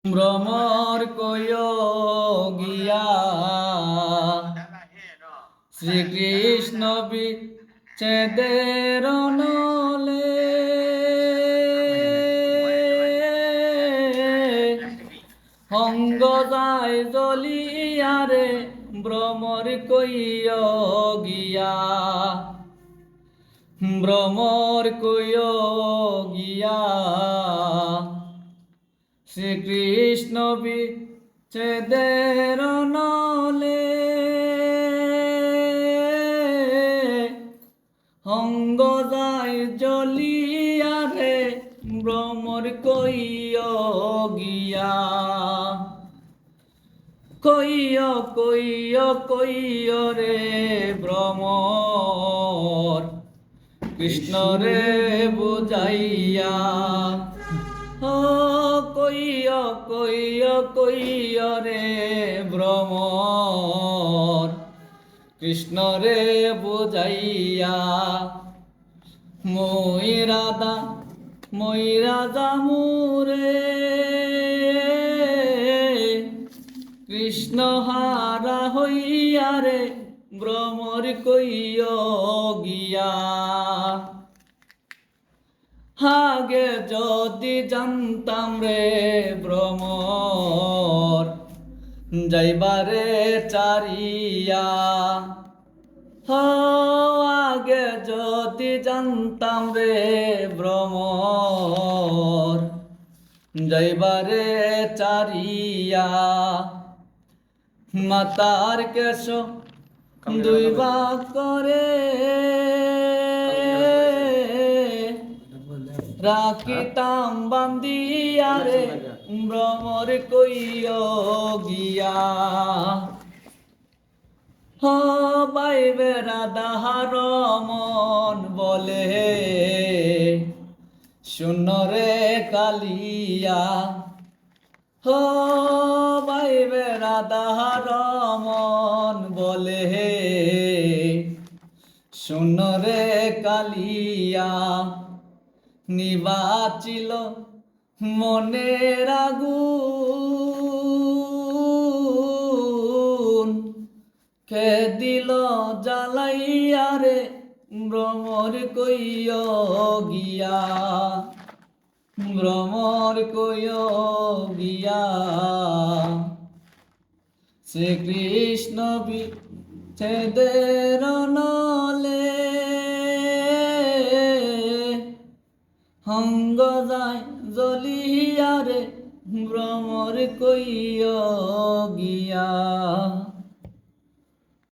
ভ্রমর কয় গিয়া শ্রীকৃষ্ণ বিচ্ছেদের নলে অঙ্গ যায় জ্বলিয়ারে ভ্রমর কয় গিয়া ভ্রমর কয় গিয়া শ্রীকৃষ্ণ বিচ্ছেদের নলে অঙ্গ যায় জ্বলিয়ারে ভ্রমর কইয় গিয়া কইয় রে ভ্রমর কৃষ্ণ রে বুঝাইয়া কইয় রে ভ্রমর কৃষ্ণ রে বুঝাইয়া মই রাধা মুরে কৃষ্ণ হারা হইয়া রে ভ্রমর কইয় গিয়া আগে যদি জানতাম রে ভ্রমর যাইবারে চারিয়া আগে যদি জানতাম রে ভ্রমর যাইবারে চারিয়া মাতার কেশ দুই ভাগ করে রাখিতাম বান্দিয়া রে ভ্রমর কইয় গিয়া বাইবে রাধার মন বলে শূন্য রে কালিয়া বাইবে রাধার মন বলে শূন্য রে কালিয়া নিবাচিল মনের আগুন কে দিল জ্বালাইয়া রে ভ্রমর কইয় গিয়া ভ্রমর কইয় গিয়া শ্রীকৃষ্ণ বিচ্ছেদের নলে অঙ্গ যায় জ্বলিয়া রে ভ্রমর কইয় গিয়া।